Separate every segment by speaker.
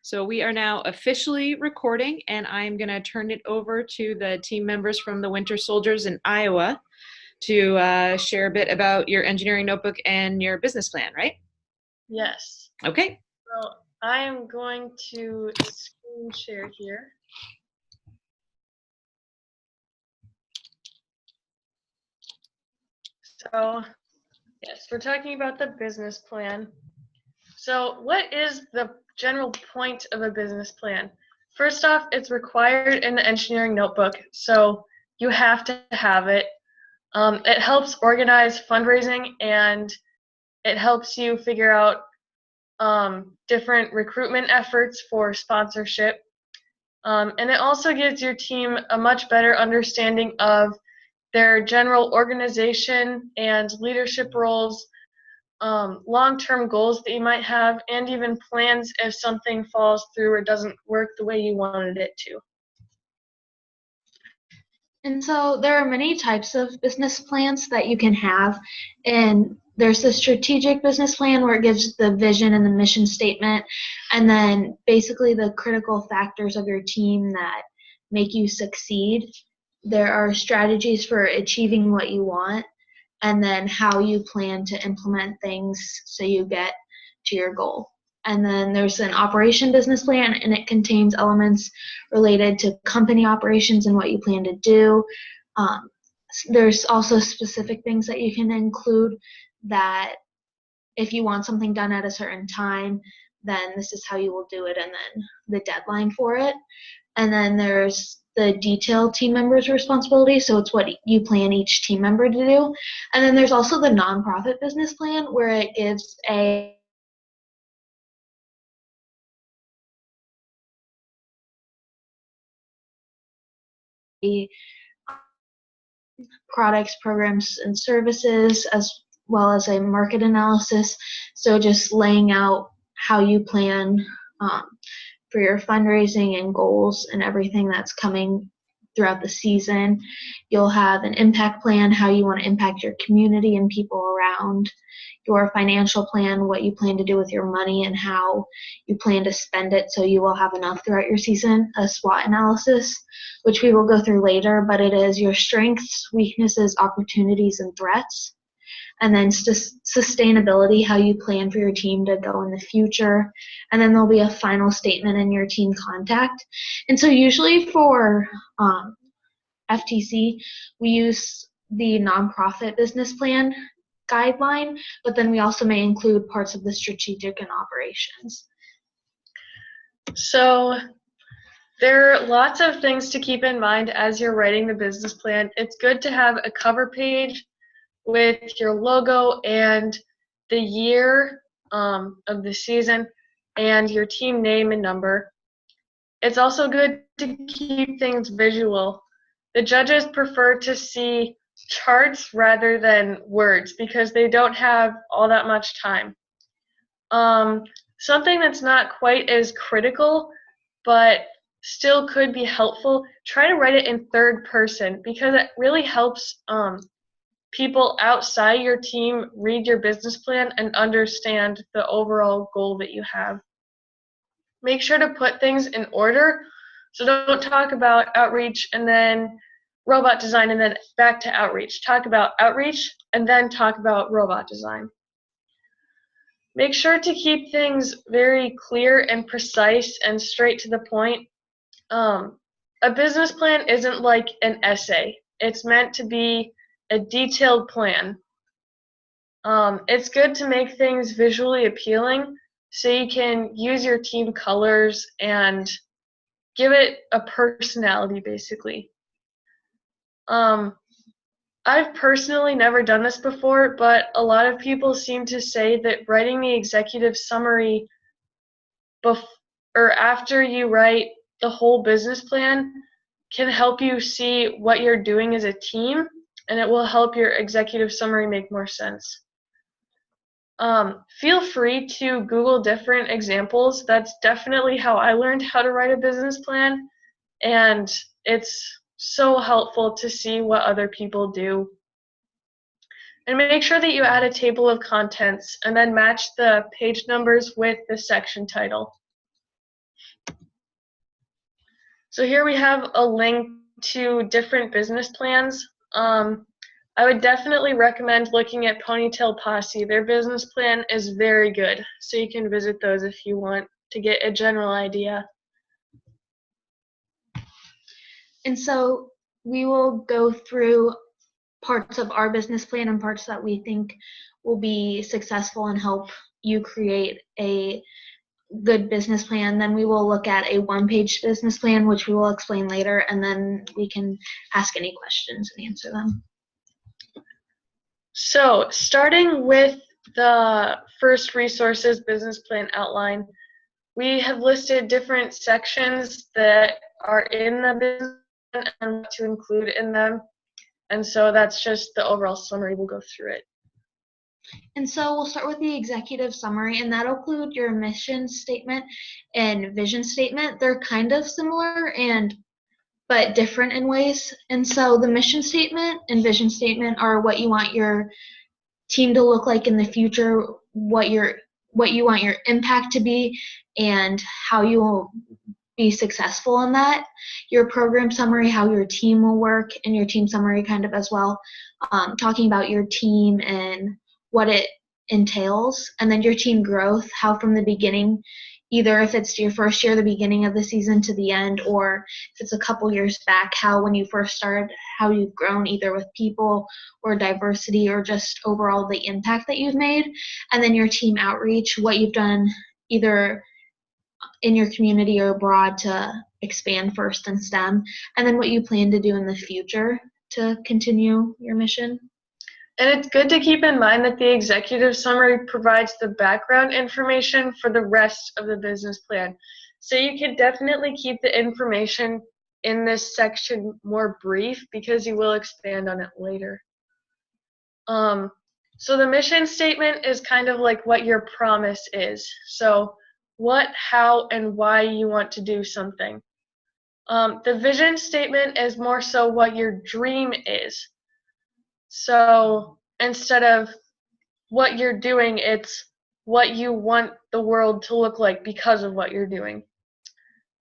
Speaker 1: So we are now officially recording, and I'm going to turn it over to the team members from the Winter Soldiers in Iowa to share a bit about your engineering notebook and your business plan, right?
Speaker 2: Yes.
Speaker 1: Okay.
Speaker 2: So I am going to screen share here. So yes, we're talking about the business plan. So what is the general point of a business plan? First off, it's required in the engineering notebook, so you have to have it. It helps organize fundraising, and it helps you figure out different recruitment efforts for sponsorship. And it also gives your team a much better understanding of their general organization and leadership roles, long-term goals that you might have, and even plans if something falls through or doesn't work the way you wanted it to.
Speaker 3: And so there are many types of business plans that you can have. And there's the strategic business plan where it gives the vision and the mission statement, and then basically the critical factors of your team that make you succeed. There are strategies for achieving what you want, and then how you plan to implement things so you get to your goal. And then there's an operation business plan, and it contains elements related to company operations and what you plan to do. There's also specific things that you can include that if you want something done at a certain time, then this is how you will do it, and then the deadline for it. And then there's the detailed team member's responsibility, so it's what you plan each team member to do. And then there's also the nonprofit business plan where it gives a products, programs, and services, as well as a market analysis. So just laying out how you plan for your fundraising and goals and everything that's coming throughout the season. You'll have an impact plan, how you want to impact your community and people around. Your financial plan, what you plan to do with your money and how you plan to spend it so you will have enough throughout your season. A SWOT analysis, which we will go through later, but it is your strengths, weaknesses, opportunities, and threats. And then sustainability, how you plan for your team to go in the future. And then there'll be a final statement in your team contact. And so usually for FTC, we use the nonprofit business plan guideline, but then we also may include parts of the strategic and operations.
Speaker 2: So there are lots of things to keep in mind as you're writing the business plan. It's good to have a cover page with your logo and the year of the season and your team name and number. It's also good to keep things visual. The judges prefer to see charts rather than words because they don't have all that much time. Something that's not quite as critical but still could be helpful, try to write it in third person because it really helps people outside your team read your business plan and understand the overall goal that you have. Make sure to put things in order, so don't talk about outreach and then robot design and then back to outreach. Talk about outreach and then talk about robot design. Make sure to keep things very clear and precise and straight to the point. A business plan isn't like an essay. It's meant to be a detailed plan. It's good to make things visually appealing so you can use your team colors and give it a personality, basically. I've personally never done this before, but a lot of people seem to say that writing the executive summary after you write the whole business plan can help you see what you're doing as a team, and it will help your executive summary make more sense. Feel free to Google different examples. That's definitely how I learned how to write a business plan, and it's so helpful to see what other people do. And make sure that you add a table of contents and then match the page numbers with the section title. So here we have a link to different business plans. I would definitely recommend looking at Ponytail Posse. Their business plan is very good, so you can visit those if you want to get a general idea.
Speaker 3: And so we will go through parts of our business plan and parts that we think will be successful and help you create a good business plan. Then we will look at a one-page business plan, which we will explain later, and then we can ask any questions and answer them.
Speaker 2: So starting with the first resources business plan outline, we have listed different sections that are in the business plan and what to include in them. And so that's just the overall summary. We'll go through it.
Speaker 3: And so we'll start with the executive summary, and that'll include your mission statement and vision statement. They're kind of similar but different in ways. And so the mission statement and vision statement are what you want your team to look like in the future, what you want your impact to be, and how you will be successful in that. Your program summary, how your team will work, and your team summary kind of as well, talking about your team and what it entails. And then your team growth, how from the beginning, either if it's your first year, the beginning of the season to the end, or if it's a couple years back, how when you first started, how you've grown either with people or diversity or just overall the impact that you've made. And then your team outreach, what you've done either in your community or abroad to expand FIRST and STEM, and then what you plan to do in the future to continue your mission.
Speaker 2: And it's good to keep in mind that the executive summary provides the background information for the rest of the business plan. So you can definitely keep the information in this section more brief because you will expand on it later. So the mission statement is kind of like what your promise is. So what, how, and why you want to do something. The vision statement is more so what your dream is. So instead of what you're doing, it's what you want the world to look like because of what you're doing.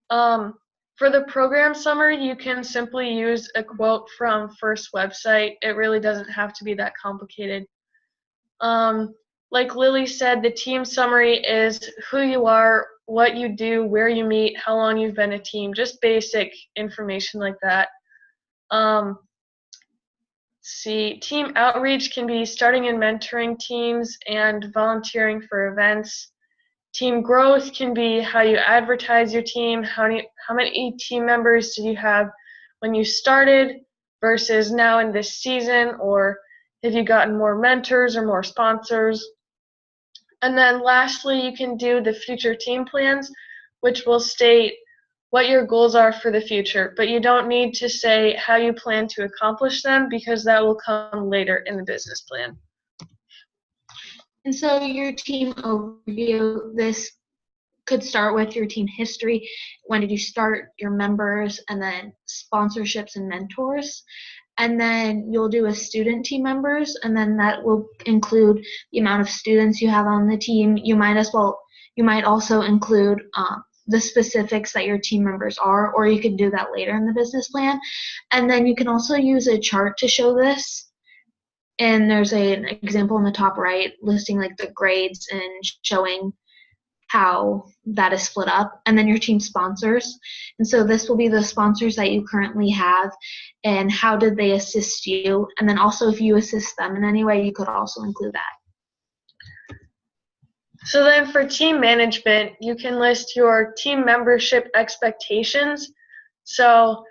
Speaker 2: For the program summary, you can simply use a quote from FIRST website. It really doesn't have to be that complicated. Like Lily said, the team summary is who you are, what you do, where you meet, how long you've been a team, just basic information like that. See, team outreach can be starting and mentoring teams and volunteering for events. Team growth can be how you advertise your team, how many team members did you have when you started versus now in this season, or have you gotten more mentors or more sponsors. And then lastly, you can do the future team plans, which will state what your goals are for the future, but you don't need to say how you plan to accomplish them because that will come later in the business plan.
Speaker 3: And so your team overview, this could start with your team history. When did you start, your members, and then sponsorships and mentors. And then you'll do a student team members, and then that will include the amount of students you have on the team. You might also include the specifics that your team members are, or you can do that later in the business plan. And then you can also use a chart to show this. And there's an example in the top right listing like the grades and showing how that is split up. And then your team sponsors. And so this will be the sponsors that you currently have and how did they assist you. And then also if you assist them in any way, you could also include that.
Speaker 2: So then for team management, you can list your team membership expectations. So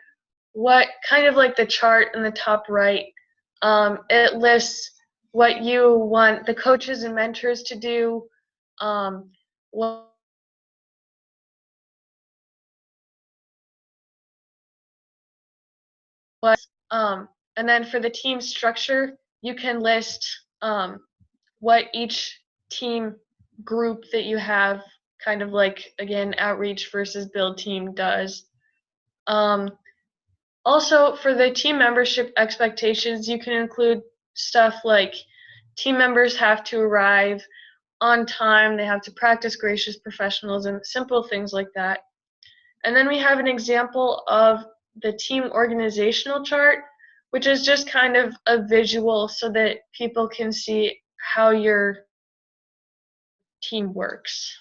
Speaker 2: what kind of like the chart in the top right, it lists what you want the coaches and mentors to do, and then for the team structure, you can list what each team group that you have, kind of like, again, outreach versus build team does. Also, for the team membership expectations, you can include stuff like team members have to arrive on time, they have to practice gracious professionalism, simple things like that. And then we have an example of the team organizational chart, which is just kind of a visual so that people can see how your team works.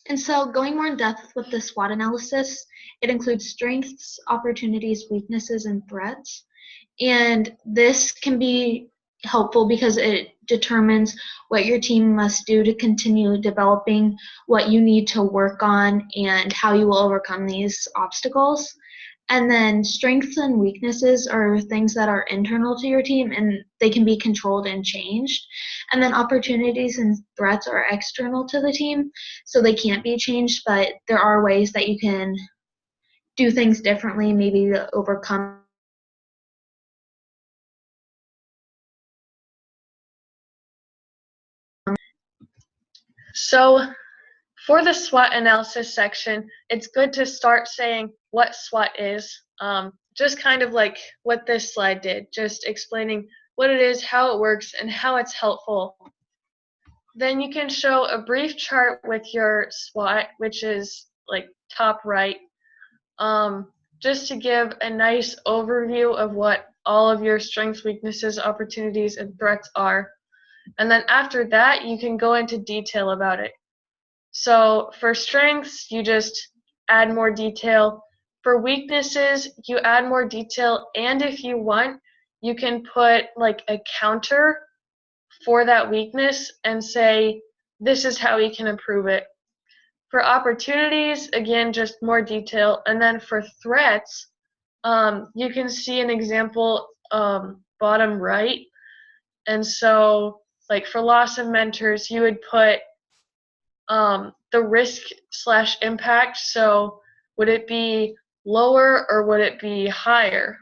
Speaker 3: And so going more in depth with the SWOT analysis, it includes strengths, opportunities, weaknesses, and threats. And this can be helpful because it determines what your team must do to continue developing, what you need to work on, and how you will overcome these obstacles. And then strengths and weaknesses are things that are internal to your team and they can be controlled and changed. And then opportunities and threats are external to the team, so they can't be changed, but there are ways that you can do things differently, maybe to overcome.
Speaker 2: So for the SWOT analysis section, it's good to start saying what SWOT is, just kind of like what this slide did, just explaining what it is, how it works, and how it's helpful. Then you can show a brief chart with your SWOT, which is like top right, just to give a nice overview of what all of your strengths, weaknesses, opportunities, and threats are. And then after that, you can go into detail about it. So for strengths, you just add more detail. For weaknesses, you add more detail, and if you want, you can put like a counter for that weakness and say, this is how we can improve it. For opportunities, again, just more detail. And then for threats, you can see an example bottom right. And so like for loss of mentors, you would put the risk/impact. So would it be lower or would it be higher?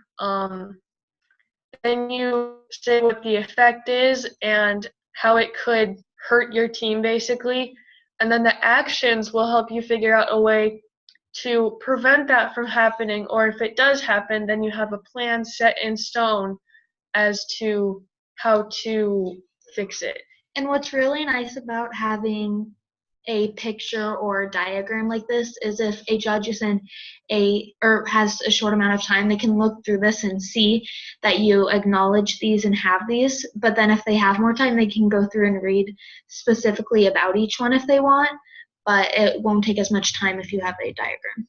Speaker 2: Then you say what the effect is and how it could hurt your team, basically. And then the actions will help you figure out a way to prevent that from happening, or if it does happen, then you have a plan set in stone as to how to fix it.
Speaker 3: And what's really nice about having a picture or diagram like this is if a judge is in or has a short amount of time, they can look through this and see that you acknowledge these and have these. But then if they have more time, they can go through and read specifically about each one if they want, but it won't take as much time if you have a diagram.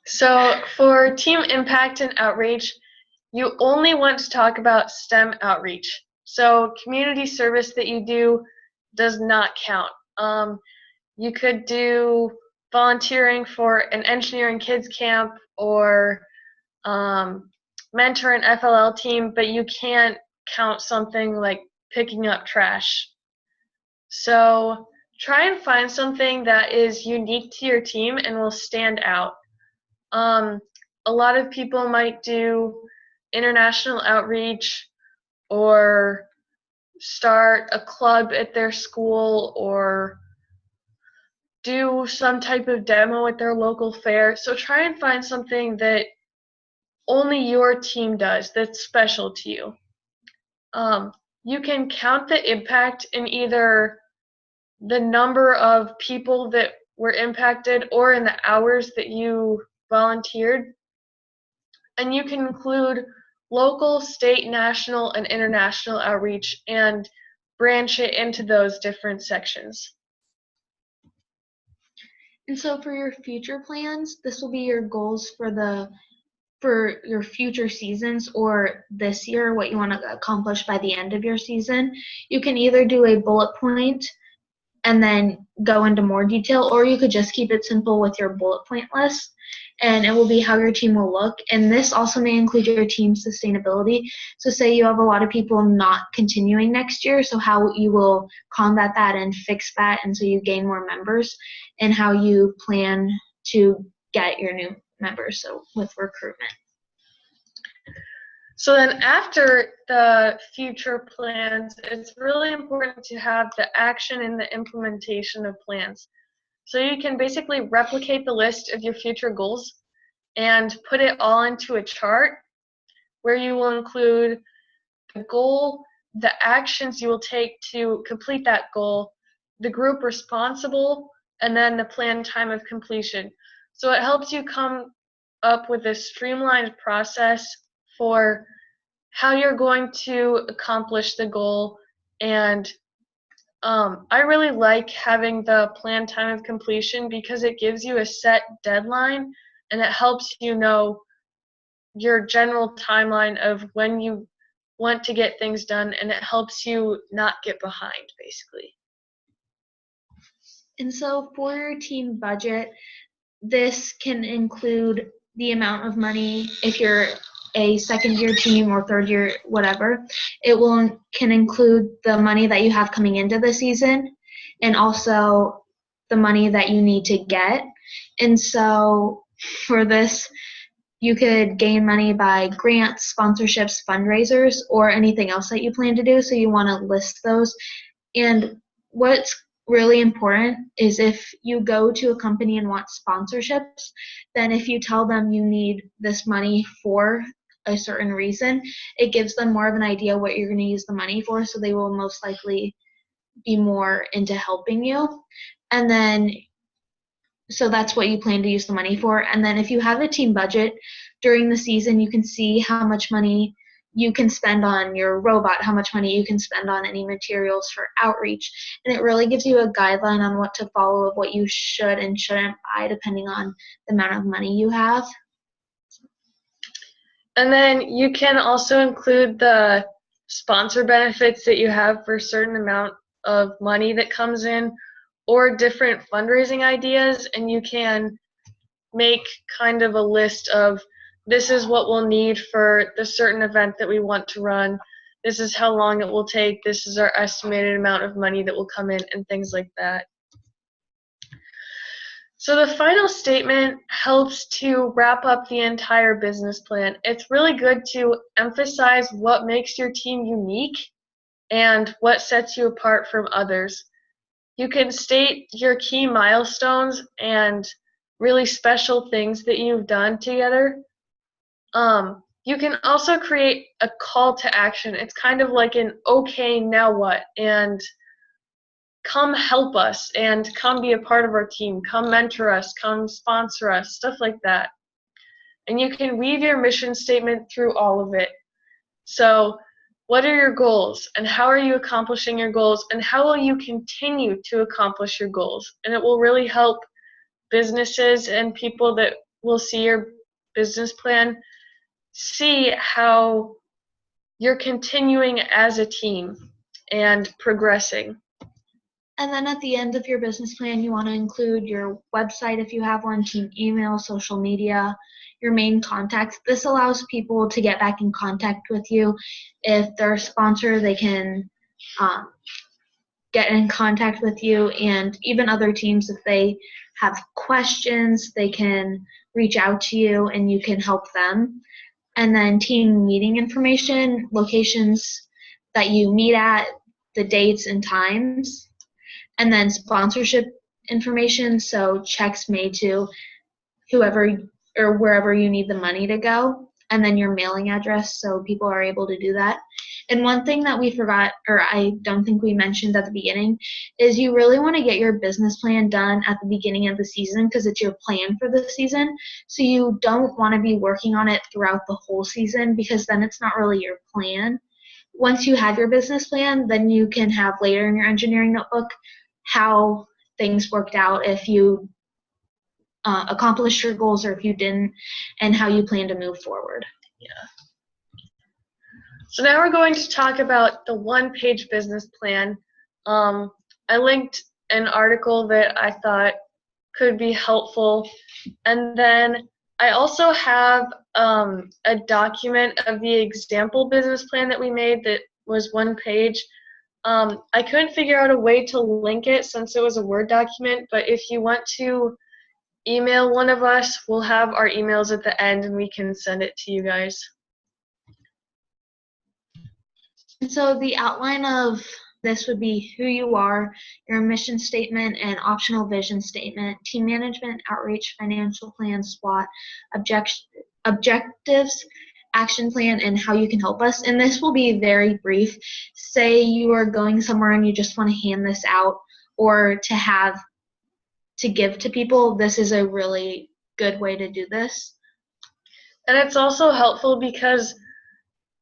Speaker 2: So for team impact and outreach, you only want to talk about STEM outreach. So community service that you do does not count. You could do volunteering for an engineering kids camp or mentor an FLL team, but you can't count something like picking up trash. So try and find something that is unique to your team and will stand out. A lot of people might do international outreach or start a club at their school or do some type of demo at their local fair. So try and find something that only your team does that's special to you. You can count the impact in either the number of people that were impacted or in the hours that you volunteered. And you can include local, state, national, and international outreach and branch it into those different sections.
Speaker 3: And so for your future plans, this will be your goals for your future seasons or this year, what you want to accomplish by the end of your season. You can either do a bullet point and then go into more detail, or you could just keep it simple with your bullet point list, and it will be how your team will look. And this also may include your team sustainability. So say you have a lot of people not continuing next year, so how you will combat that and fix that, and so you gain more members, and how you plan to get your new members, so with recruitment.
Speaker 2: So then after the future plans, it's really important to have the action and the implementation of plans. So you can basically replicate the list of your future goals and put it all into a chart where you will include the goal, the actions you will take to complete that goal, the group responsible, and then the planned time of completion. So it helps you come up with a streamlined process for how you're going to accomplish the goal. And I really like having the planned time of completion because it gives you a set deadline and it helps you know your general timeline of when you want to get things done, and it helps you not get behind, basically.
Speaker 3: And so for your team budget, this can include the amount of money if you're a second year team or third year, whatever. It can include the money that you have coming into the season and also the money that you need to get. And so for this, you could gain money by grants, sponsorships, fundraisers, or anything else that you plan to do. So you want to list those. And what's really important is if you go to a company and want sponsorships, then if you tell them you need this money for a certain reason, it gives them more of an idea what you're going to use the money for, so they will most likely be more into helping you. And then so that's what you plan to use the money for. And then if you have a team budget during the season, you can see how much money you can spend on your robot, how much money you can spend on any materials for outreach. And it really gives you a guideline on what to follow of what you should and shouldn't buy depending on the amount of money you have.
Speaker 2: And then you can also include the sponsor benefits that you have for a certain amount of money that comes in, or different fundraising ideas, and you can make kind of a list of this is what we'll need for the certain event that we want to run, this is how long it will take, this is our estimated amount of money that will come in, and things like that. So the final statement helps to wrap up the entire business plan. It's really good to emphasize what makes your team unique and what sets you apart from others. You can state your key milestones and really special things that you've done together. You can also create a call to action. It's kind of like an okay, now what? And come help us and come be a part of our team. Come mentor us, come sponsor us, stuff like that. And you can weave your mission statement through all of it. So what are your goals, and how are you accomplishing your goals, and how will you continue to accomplish your goals? And it will really help businesses and people that will see your business plan see how you're continuing as a team and progressing.
Speaker 3: And then at the end of your business plan, you want to include your website if you have one, team email, social media, your main contacts. This allows people to get back in contact with you. If they're a sponsor, they can get in contact with you, and even other teams, if they have questions, they can reach out to you and you can help them. And then team meeting information, locations that you meet at, the dates and times. And then sponsorship information, so checks made to whoever or wherever you need the money to go, and then your mailing address so people are able to do that. And one thing that we forgot, or I don't think we mentioned at the beginning, is you really want to get your business plan done at the beginning of the season because it's your plan for the season. So you don't want to be working on it throughout the whole season because then it's not really your plan. Once you have your business plan, then you can have later in your engineering notebook how things worked out, if you accomplished your goals or if you didn't, and how you plan to move forward.
Speaker 2: Yeah. So now we're going to talk about the one-page business plan. I linked an article that I thought could be helpful, and then I also have a document of the example business plan that we made that was one page. I couldn't figure out a way to link it since it was a Word document, but if you want to email one of us, we'll have our emails at the end and we can send it to you guys.
Speaker 3: And so the outline of this would be who you are, your mission statement and optional vision statement, team management, outreach, financial plan, SWOT, objectives, action plan, and how you can help us. And this will be very brief. Say you are going somewhere and you just want to hand this out or to have to give to people, this is a really good way to do this.
Speaker 2: And it's also helpful because,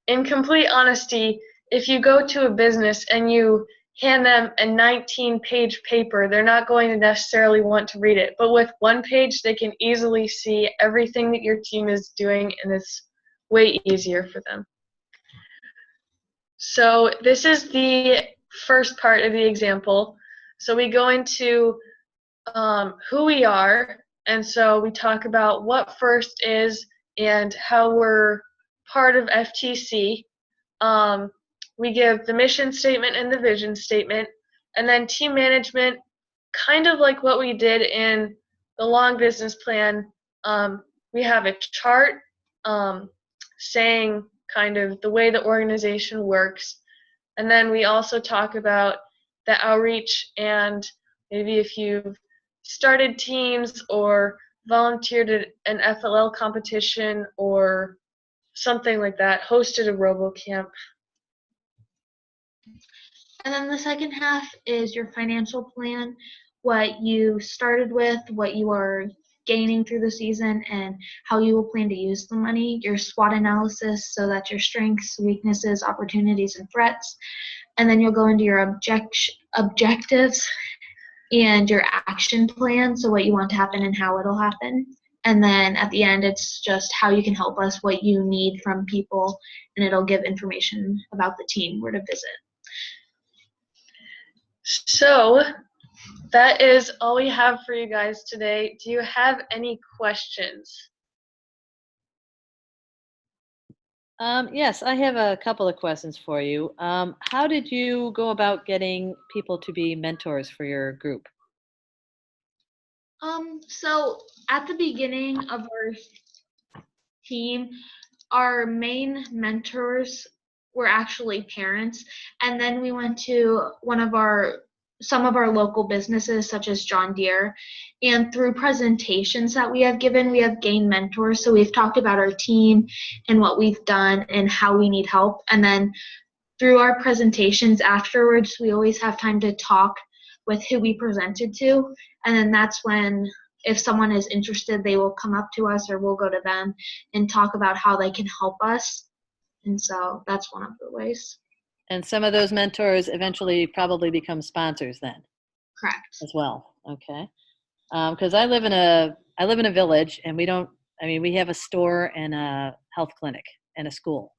Speaker 2: in complete honesty, if you go to a business and you hand them a 19-page paper, they're not going to necessarily want to read it. But with one page, they can easily see everything that your team is doing, and it's way easier for them. So this is the first part of the example. So we go into who we are, and so we talk about what FIRST is and how we're part of FTC. We give the mission statement and the vision statement, and then team management, kind of like what we did in the long business plan. We have a chart saying kind of the way the organization works, and then we also talk about the outreach and maybe if you've started teams or volunteered at an FLL competition or something like that, hosted a RoboCamp.
Speaker 3: And then the second half is your financial plan, what you started with, what you are gaining through the season, and how you will plan to use the money, your SWOT analysis, so that's your strengths, weaknesses, opportunities, and threats. And then you'll go into your objectives and your action plan, so what you want to happen and how it'll happen. And then at the end, it's just how you can help us, what you need from people, and it'll give information about the team, where to visit.
Speaker 2: So that is all we have for you guys today. Do you have any questions?
Speaker 4: Yes, I have a couple of questions for you. How did you go about getting people to be mentors for your group?
Speaker 3: So at the beginning of our team, our main mentors were actually parents, and then we went to some of our local businesses such as John Deere, and through presentations that we have given, we have gained mentors. So we've talked about our team and what we've done and how we need help, and then through our presentations afterwards, we always have time to talk with who we presented to, and then that's when, if someone is interested, they will come up to us or we'll go to them and talk about how they can help us. And so that's one of the ways.
Speaker 4: And some of those mentors eventually probably become sponsors then.
Speaker 3: Correct.
Speaker 4: As well. Okay. Because I live in a village, and we have a store and a health clinic and a school,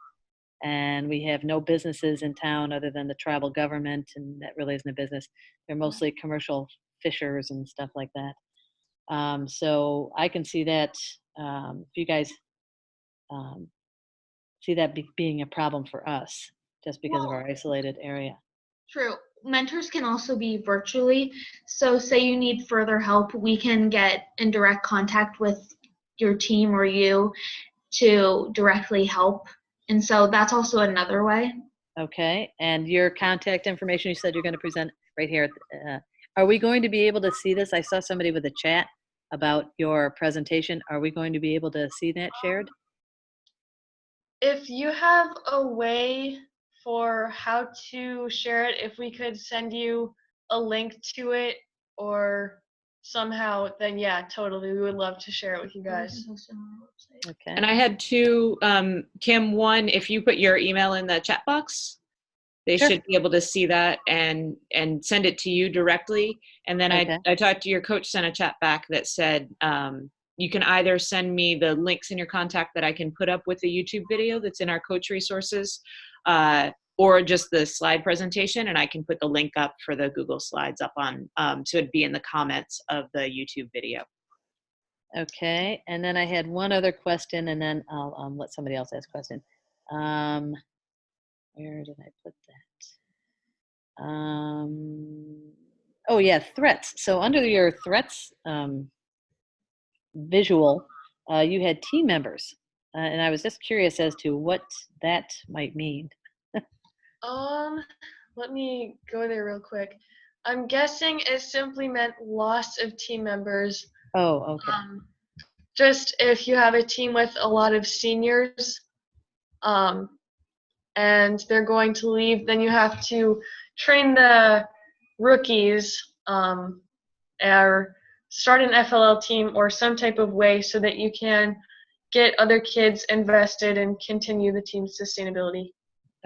Speaker 4: and we have no businesses in town other than the tribal government, and that really isn't a business. They're mostly commercial fishers and stuff like that. So I can see that if you guys see that being a problem for us just because of our isolated area.
Speaker 3: True. Mentors can also be virtually. So say you need further help, we can get in direct contact with your team or you to directly help. And so that's also another way.
Speaker 4: Okay. And your contact information, you said you're going to present right here. Are we going to be able to see this? I saw somebody with a chat about your presentation. Are we going to be able to see that shared?
Speaker 2: If you have a way for how to share it, if we could send you a link to it or somehow, then yeah, totally. We would love to share it with you guys.
Speaker 4: Okay.
Speaker 1: And I had two, Kim, one, if you put your email in the chat box, they
Speaker 4: Sure.
Speaker 1: should be able to see that and send it to you directly. And then
Speaker 4: Okay.
Speaker 1: I talked to your coach, sent a chat back that said, you can either send me the links in your contact that I can put up with the YouTube video that's in our coach resources, or just the slide presentation, and I can put the link up for the Google Slides up on, so it'd be in the comments of the YouTube video.
Speaker 4: Okay, and then I had one other question, and then I'll let somebody else ask a question. Where did I put that? Oh yeah, threats. So under your threats visual, you had team members, and I was just curious as to what that might mean.
Speaker 2: Let me go there real quick. I'm guessing it simply meant loss of team members.
Speaker 4: Oh, okay.
Speaker 2: Just if you have a team with a lot of seniors, and they're going to leave, then you have to train the rookies, or start an FLL team or some type of way so that you can get other kids invested and continue the team's sustainability.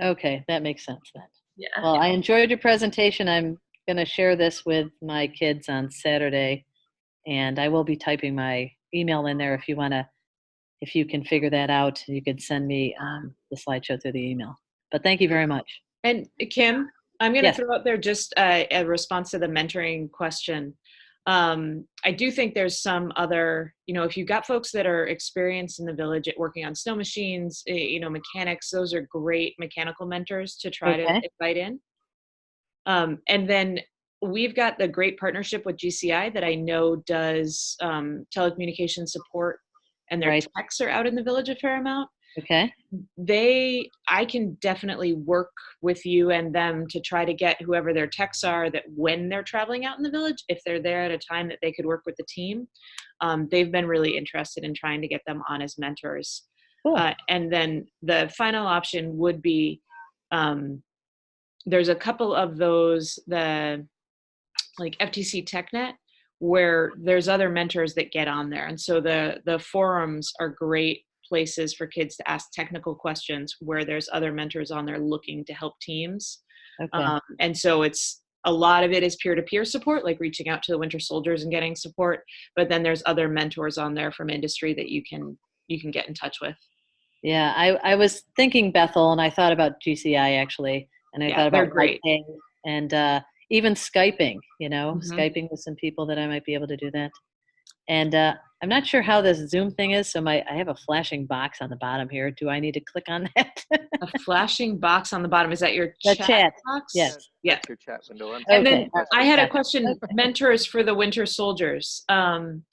Speaker 4: Okay, that makes sense then.
Speaker 2: Yeah.
Speaker 4: Well, I enjoyed your presentation. I'm going to share this with my kids on Saturday, and I will be typing my email in there if you can figure that out. You could send me the slideshow through the email. But thank you very much.
Speaker 1: And Kim, I'm going to
Speaker 4: Yes.
Speaker 1: throw out there just a response to the mentoring question. I do think there's some other, if you've got folks that are experienced in the village at working on snow machines, mechanics, those are great mechanical mentors to try to invite in. And then we've got the great partnership with GCI that I know does telecommunication support, and their techs are out in the village a fair amount.
Speaker 4: Okay.
Speaker 1: I can definitely work with you and them to try to get whoever their techs are, that when they're traveling out in the village, if they're there at a time that they could work with the team, they've been really interested in trying to get them on as mentors. Cool. And then the final option would be, there's a couple of those, like FTC TechNet, where there's other mentors that get on there. And so the forums are great places for kids to ask technical questions, where there's other mentors on there looking to help teams. Okay. And so a lot of it is peer-to-peer support, like reaching out to the Winter Soldiers and getting support. But then there's other mentors on there from industry that you can get in touch with. Yeah,
Speaker 4: I was thinking Bethel, and I thought about GCI actually, and I thought about
Speaker 1: great.
Speaker 4: And even Skyping, Skyping with some people that I might be able to do that. And I'm not sure how this Zoom thing is, so I have a flashing box on the bottom here. Do I need to click on that?
Speaker 1: A flashing box on the bottom. Is that your
Speaker 4: chat
Speaker 1: box?
Speaker 4: Yes.
Speaker 1: Yeah.
Speaker 5: That's your chat window.
Speaker 1: And then I had a question, mentors for the Winter Soldiers. Can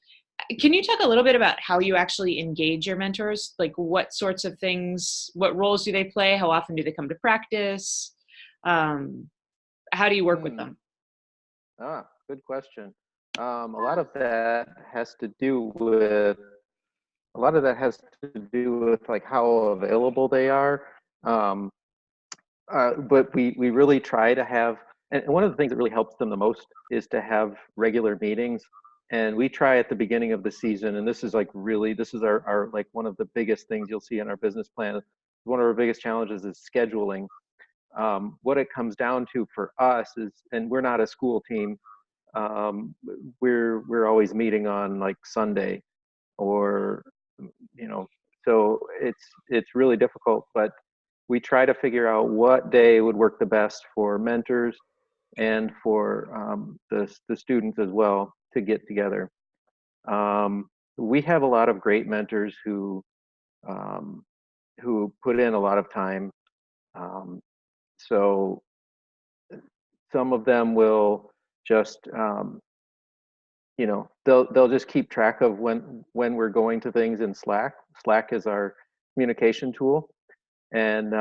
Speaker 1: you talk a little bit about how you actually engage your mentors? Like what sorts of things, what roles do they play? How often do they come to practice? How do you work with them?
Speaker 5: Good question. A lot of that has to do with like how available they are. But we really try to have, and one of the things that really helps them the most is to have regular meetings. And we try at the beginning of the season, and this is our like one of the biggest things you'll see in our business plan. One of our biggest challenges is scheduling. What it comes down to for us is, and we're not a school team, we're always meeting on like Sunday, or so it's really difficult, but we try to figure out what day would work the best for mentors and for the students as well to get together. We have a lot of great mentors who put in a lot of time. So some of them will just they'll just keep track of when we're going to things in Slack. Slack is our communication tool, and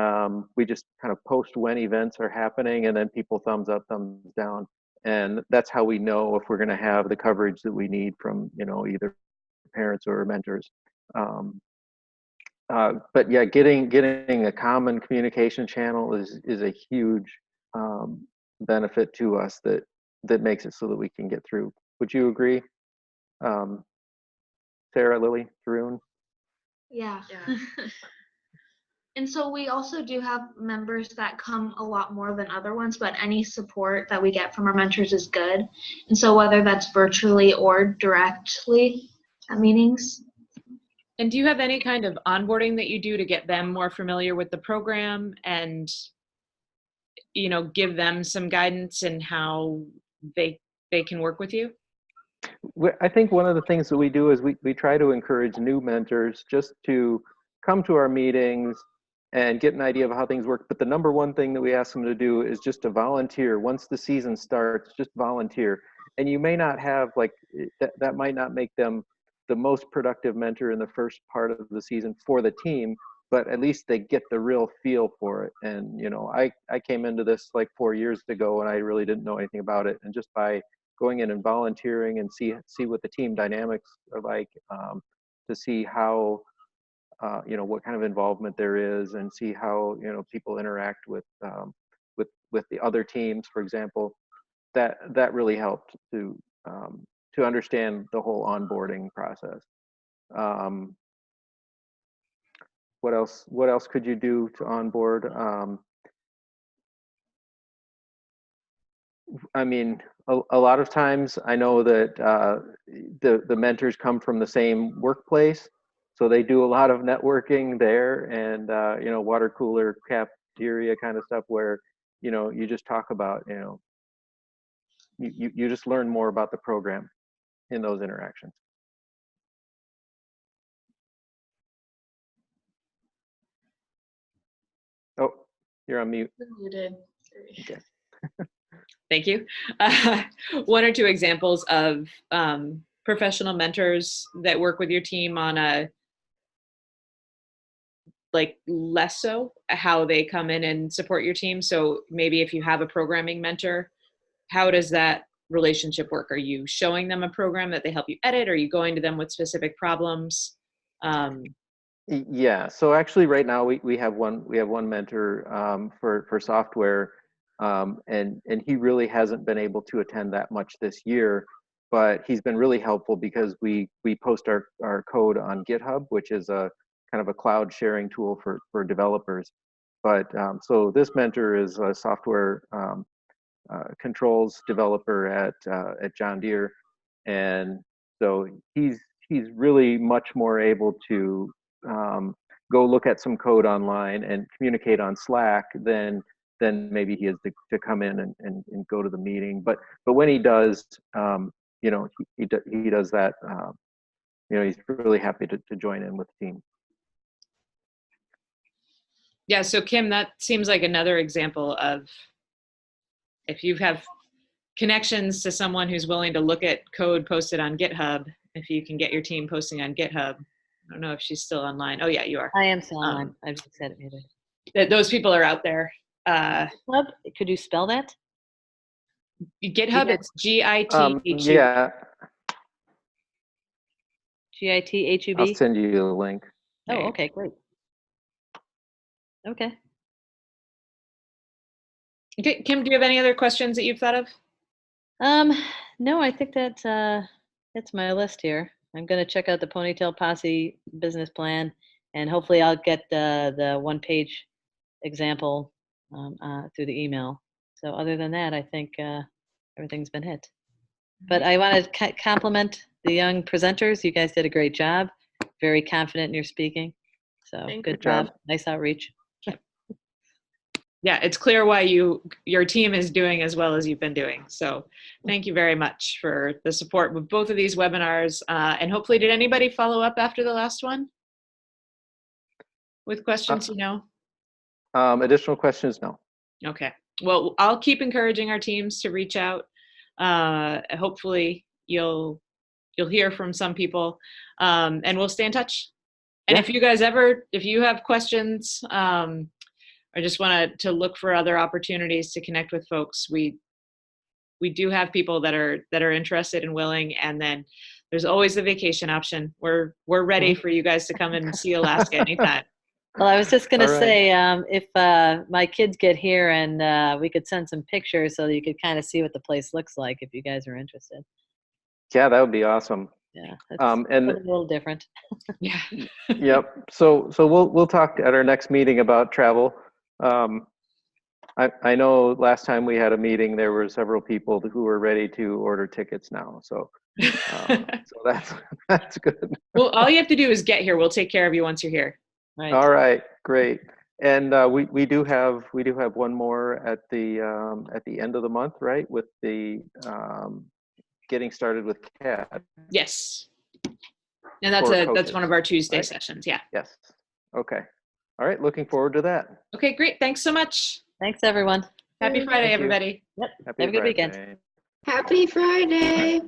Speaker 5: we just kind of post when events are happening, and then people thumbs up, thumbs down, and that's how we know if we're going to have the coverage that we need from either parents or mentors. But yeah, getting a common communication channel is a huge benefit to us that makes it so that we can get through. Would you agree, Sarah, Lily, Tarun?
Speaker 3: Yeah. And so we also do have members that come a lot more than other ones, but any support that we get from our mentors is good. And so whether that's virtually or directly at meetings.
Speaker 1: And do you have any kind of onboarding that you do to get them more familiar with the program and, give them some guidance in how they can work with you?
Speaker 5: I think one of the things that we do is we try to encourage new mentors just to come to our meetings and get an idea of how things work. But the number one thing that we ask them to do is just to volunteer. Once the season starts, just volunteer. And you may not have that might not make them the most productive mentor in the first part of the season for the team, but at least they get the real feel for it. And I came into this like 4 years ago, and I really didn't know anything about it. And just by going in and volunteering and see what the team dynamics are like, to see how what kind of involvement there is, and see how people interact with the other teams, for example, that really helped to to understand the whole onboarding process. What else could you do to onboard? I mean, a lot of times I know that the mentors come from the same workplace, so they do a lot of networking there, and you know, water cooler, cafeteria kind of stuff, where you know, you just talk about, you know, you just learn more about the program in those interactions. Oh, you're on mute.
Speaker 2: Muted.
Speaker 5: Okay.
Speaker 1: Thank you. One or two examples of professional mentors that work with your team on a, like, less so how they come in and support your team. So maybe if you have a programming mentor, how does that relationship work? Are you showing them a program that they help you edit? Are you going to them with specific problems?
Speaker 5: Yeah, so actually right now we have one mentor for software, and he really hasn't been able to attend that much this year, but he's been really helpful because we post our code on GitHub, which is a kind of a cloud sharing tool for developers. But so this mentor is a software controls developer at John Deere, and so he's really much more able to go look at some code online and communicate on Slack than maybe he is to come in and go to the meeting. But when he does, you know, he does that. You know, he's really happy to join in with the team.
Speaker 1: Yeah, so Kim, that seems like another example of, if you have connections to someone who's willing to look at code posted on GitHub, if you can get your team posting on GitHub. I don't know if she's still online. Oh yeah, you are.
Speaker 4: I am still online. I just said it muted.
Speaker 1: That those people are out there.
Speaker 4: GitHub? Could you spell that?
Speaker 1: GitHub, it's GIT.
Speaker 5: Yeah.
Speaker 4: GITHUB?
Speaker 5: I'll send you the link.
Speaker 4: Oh, okay, great. Okay.
Speaker 1: Okay, Kim, do you have any other questions that you've thought of?
Speaker 4: No, I think that's my list here. I'm going to check out the Ponytail Posse business plan, and hopefully I'll get the one-page example through the email. So other than that, I think everything's been hit. But I want to compliment the young presenters. You guys did a great job. Very confident in your speaking. So good job. Nice outreach.
Speaker 1: Yeah, it's clear why your team is doing as well as you've been doing. So thank you very much for the support with both of these webinars. And hopefully, did anybody follow up after the last one with questions, you know?
Speaker 5: Additional questions? No.
Speaker 1: Okay. Well, I'll keep encouraging our teams to reach out. Hopefully you'll hear from some people, and we'll stay in touch. And if you guys if you have questions, I just want to look for other opportunities to connect with folks. We do have people that are interested and willing, and then there's always the vacation option. We're ready for you guys to come in and see Alaska anytime.
Speaker 4: Well, I was just going to say, if my kids get here and we could send some pictures so that you could kind of see what the place looks like if you guys are interested. Yeah,
Speaker 5: that would be awesome.
Speaker 4: Yeah, and a little different.
Speaker 1: Yeah.
Speaker 5: Yep. So we'll talk at our next meeting about travel. I know last time we had a meeting, there were several people who were ready to order tickets now. So so that's good.
Speaker 1: Well, all you have to do is get here. We'll take care of you once you're here.
Speaker 4: Right.
Speaker 5: All right, great. And we do have one more at the end of the month, right? With the getting started with CAD.
Speaker 1: Yes. And that's one of our Tuesday sessions. Yeah.
Speaker 5: Yes. Okay. All right. Looking forward to that.
Speaker 1: Okay, great. Thanks so much.
Speaker 4: Thanks, everyone.
Speaker 1: Happy Friday, everybody.
Speaker 4: Yep. Have a good weekend.
Speaker 3: Happy Friday.